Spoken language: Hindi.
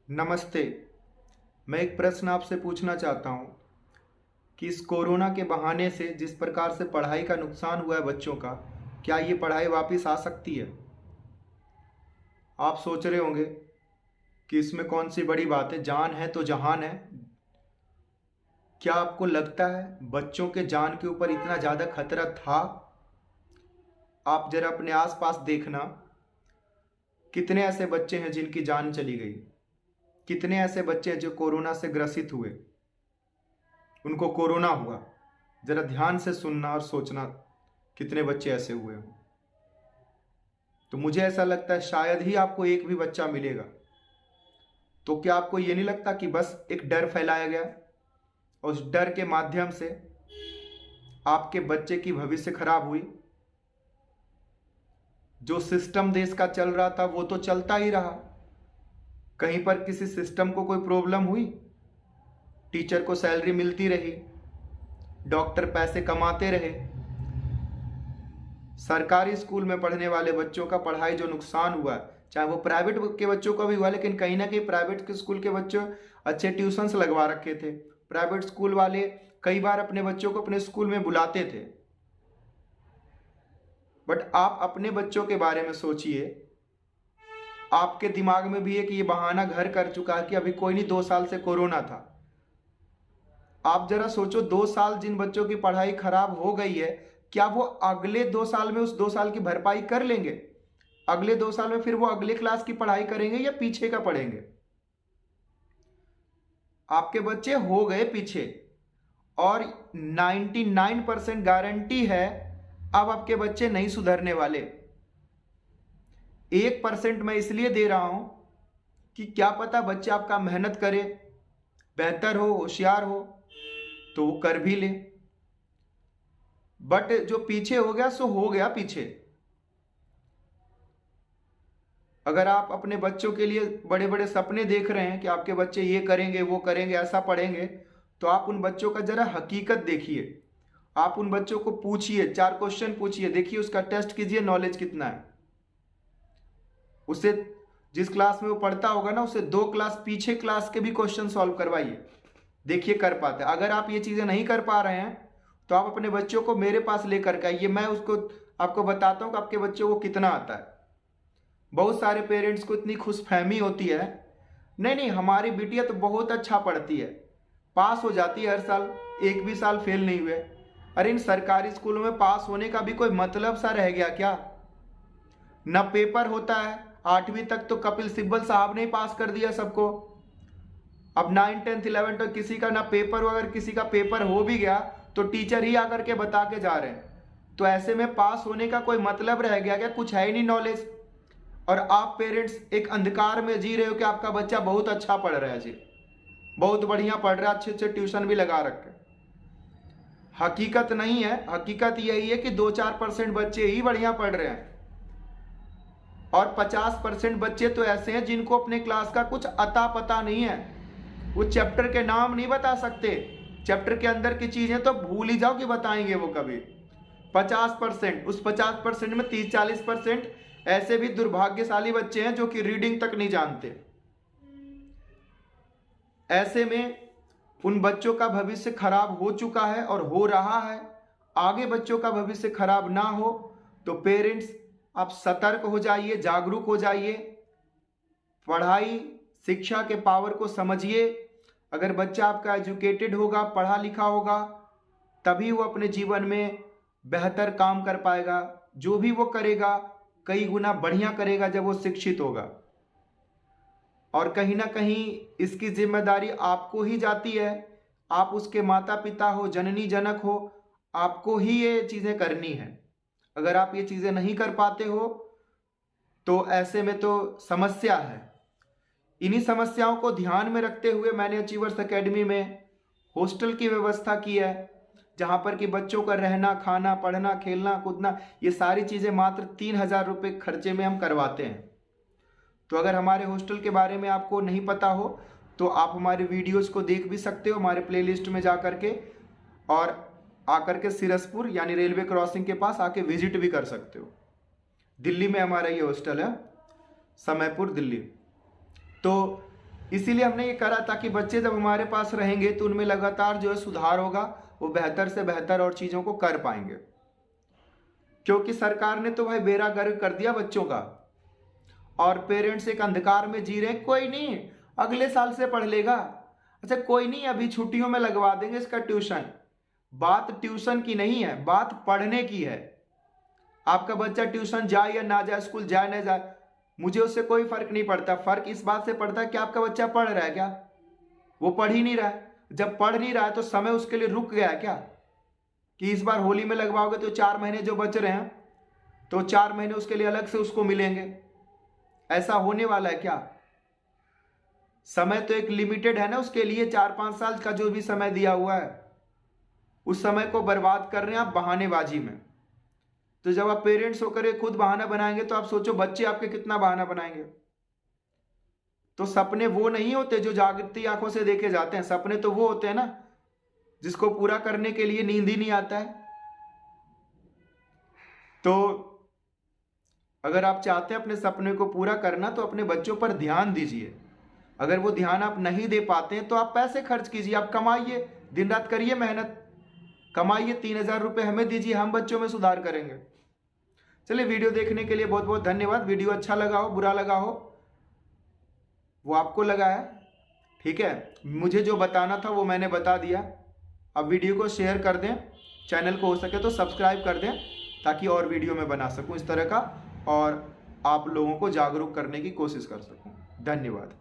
नमस्ते। मैं एक प्रश्न आपसे पूछना चाहता हूँ कि इस कोरोना के बहाने से जिस प्रकार से पढ़ाई का नुकसान हुआ है बच्चों का, क्या ये पढ़ाई वापस आ सकती है? आप सोच रहे होंगे कि इसमें कौन सी बड़ी बात है, जान है तो जहान है। क्या आपको लगता है बच्चों के जान के ऊपर इतना ज़्यादा खतरा था? आप जरा अपने आसपास देखना, कितने ऐसे बच्चे हैं जिनकी जान चली गई, कितने ऐसे बच्चे हैं जो कोरोना से ग्रसित हुए, उनको कोरोना हुआ। जरा ध्यान से सुनना और सोचना, कितने बच्चे ऐसे हुए हों। तो मुझे ऐसा लगता है शायद ही आपको एक भी बच्चा मिलेगा। तो क्या आपको ये नहीं लगता कि बस एक डर फैलाया गया और उस डर के माध्यम से आपके बच्चे की भविष्य खराब हुई? जो सिस्टम देश का चल रहा था वो तो चलता ही रहा। कहीं पर किसी सिस्टम को कोई प्रॉब्लम हुई? टीचर को सैलरी मिलती रही, डॉक्टर पैसे कमाते रहे। सरकारी स्कूल में पढ़ने वाले बच्चों का पढ़ाई जो नुकसान हुआ, चाहे वो प्राइवेट के बच्चों का भी हुआ, लेकिन कहीं ना कहीं प्राइवेट के स्कूल के बच्चों अच्छे ट्यूशन्स लगवा रखे थे। प्राइवेट स्कूल वाले कई बार अपने बच्चों को अपने स्कूल में बुलाते थे। बट आप अपने बच्चों के बारे में सोचिए। आपके दिमाग में भी है कि ये बहाना घर कर चुका है कि अभी कोई नहीं, 2 साल से कोरोना था। आप जरा सोचो, 2 साल जिन बच्चों की पढ़ाई खराब हो गई है, क्या वो अगले 2 साल में उस 2 साल की भरपाई कर लेंगे? अगले 2 साल में फिर वो अगले क्लास की पढ़ाई करेंगे या पीछे का पढ़ेंगे? आपके बच्चे हो गए पीछे और 99% गारंटी है अब आपके बच्चे नहीं सुधरने वाले। 1% मैं इसलिए दे रहा हूं कि क्या पता बच्चे आपका मेहनत करे, बेहतर हो, होशियार हो, तो वो कर भी ले। बट जो पीछे हो गया सो हो गया पीछे। अगर आप अपने बच्चों के लिए बड़े बड़े सपने देख रहे हैं कि आपके बच्चे ये करेंगे, वो करेंगे, ऐसा पढ़ेंगे, तो आप उन बच्चों का जरा हकीकत देखिए। आप उन बच्चों को पूछिए, 4 क्वेश्चन पूछिए, देखिए उसका टेस्ट कीजिए, नॉलेज कितना है। उसे जिस क्लास में वो पढ़ता होगा ना, उसे 2 क्लास पीछे क्लास के भी क्वेश्चन सॉल्व करवाइए, देखिए कर पाते हैं। अगर आप ये चीजें नहीं कर पा रहे हैं तो आप अपने बच्चों को मेरे पास लेकर के आइए, मैं उसको आपको बताता हूं कि आपके बच्चों को कितना आता है। बहुत सारे पेरेंट्स को इतनी खुशफहमी होती है, नहीं नहीं हमारी बिटिया तो बहुत अच्छा पढ़ती है, पास हो जाती है हर साल, एक भी साल फेल नहीं हुए। अरे इन सरकारी स्कूलों में पास होने का भी कोई मतलब सा रह गया क्या? न पेपर होता है। 8वीं तक तो कपिल सिब्बल साहब ने ही पास कर दिया सबको। अब 9, 10, 11 तो किसी का ना पेपर, अगर किसी का पेपर हो भी गया तो टीचर ही आकर के बता के जा रहे हैं। तो ऐसे में पास होने का कोई मतलब रह गया क्या? कुछ है ही नहीं नॉलेज। और आप पेरेंट्स एक अंधकार में जी रहे हो कि आपका बच्चा बहुत अच्छा पढ़ रहा है जी, बहुत बढ़िया पढ़ रहा है, अच्छे अच्छे ट्यूशन भी लगा रखे। हकीकत नहीं है। हकीकत यही है कि 2-4% बच्चे ही बढ़िया पढ़ रहे हैं और 50% बच्चे तो ऐसे हैं जिनको अपने क्लास का कुछ अता पता नहीं है। वो चैप्टर के नाम नहीं बता सकते, चैप्टर के अंदर की चीजें तो भूल ही जाओ कि बताएंगे वो कभी। 50%, उस 50% में 30-40% ऐसे भी दुर्भाग्यशाली बच्चे हैं जो कि रीडिंग तक नहीं जानते। ऐसे में उन बच्चों का भविष्य खराब हो चुका है और हो रहा है। आगे बच्चों का भविष्य खराब ना हो तो पेरेंट्स आप सतर्क हो जाइए, जागरूक हो जाइए, पढ़ाई शिक्षा के पावर को समझिए। अगर बच्चा आपका एजुकेटेड होगा, पढ़ा लिखा होगा, तभी वो अपने जीवन में बेहतर काम कर पाएगा। जो भी वो करेगा कई गुना बढ़िया करेगा जब वो शिक्षित होगा। और कहीं ना कहीं इसकी जिम्मेदारी आपको ही जाती है। आप उसके माता पिता हो, जननी जनक हो, आपको ही ये चीजें करनी है। अगर आप ये चीजें नहीं कर पाते हो तो ऐसे में तो समस्या है। इन्हीं समस्याओं को ध्यान में रखते हुए मैंने अचीवर्स एकेडमी में हॉस्टल की व्यवस्था की है, जहां पर कि बच्चों का रहना, खाना, पढ़ना, खेलना, कूदना, ये सारी चीजें मात्र 3,000 रुपये खर्चे में हम करवाते हैं। तो अगर हमारे हॉस्टल के बारे में आपको नहीं पता हो तो आप हमारे वीडियोस को देख भी सकते हो हमारे प्लेलिस्ट में जा करके, और आकर के सिरसपुर यानी रेलवे क्रॉसिंग के पास आके विजिट भी कर सकते हो। दिल्ली में हमारा ये हॉस्टल है, समयपुर, दिल्ली। तो इसीलिए हमने ये करा ताकि बच्चे जब हमारे पास रहेंगे तो उनमें लगातार जो है सुधार होगा, वो बेहतर से बेहतर और चीज़ों को कर पाएंगे। क्योंकि सरकार ने तो भाई बेड़ा गर्क कर दिया बच्चों का, और पेरेंट्स एक अंधकार में जी रहे हैं। कोई नहीं, अगले साल से पढ़ लेगा। अच्छा कोई नहीं, अभी छुट्टियों में लगवा देंगे इसका ट्यूशन। बात ट्यूशन की नहीं है, बात पढ़ने की है। आपका बच्चा ट्यूशन जाए या ना जाए, स्कूल जाए ना जाए, मुझे उससे कोई फर्क नहीं पड़ता। फर्क इस बात से पड़ता है कि आपका बच्चा पढ़ रहा है क्या। वो पढ़ ही नहीं रहा है। जब पढ़ नहीं रहा है तो समय उसके लिए रुक गया है क्या, कि इस बार होली में लगवाओगे तो 4 महीने जो बच रहे हैं तो 4 महीने उसके लिए अलग से उसको मिलेंगे। ऐसा होने वाला है क्या? समय तो एक लिमिटेड है ना उसके लिए। 4-5 साल का जो भी समय दिया हुआ है, उस समय को बर्बाद कर रहे हैं आप बहानेबाजी में। तो जब आप पेरेंट्स होकर खुद बहाना बनाएंगे तो आप सोचो बच्चे आपके कितना बहाना बनाएंगे। तो सपने वो नहीं होते जो जागती आंखों से देखे जाते हैं। सपने तो वो होते हैं ना जिसको पूरा करने के लिए नींद ही नहीं आता है। तो अगर आप चाहते हैं अपने सपने को पूरा करना तो अपने बच्चों पर ध्यान दीजिए। अगर वो ध्यान आप नहीं दे पाते हैं तो आप पैसे खर्च कीजिए, आप कमाइए, दिन रात करिए मेहनत, कमाइए, 3000 रुपये हमें दीजिए, हम बच्चों में सुधार करेंगे। चलिए, वीडियो देखने के लिए बहुत बहुत धन्यवाद। वीडियो अच्छा लगा हो, बुरा लगा हो, वो आपको लगा है, ठीक है। मुझे जो बताना था वो मैंने बता दिया। अब वीडियो को शेयर कर दें, चैनल को हो सके तो सब्सक्राइब कर दें, ताकि और वीडियो मैं बना सकूं इस तरह का और आप लोगों को जागरूक करने की कोशिश कर सकूं। धन्यवाद।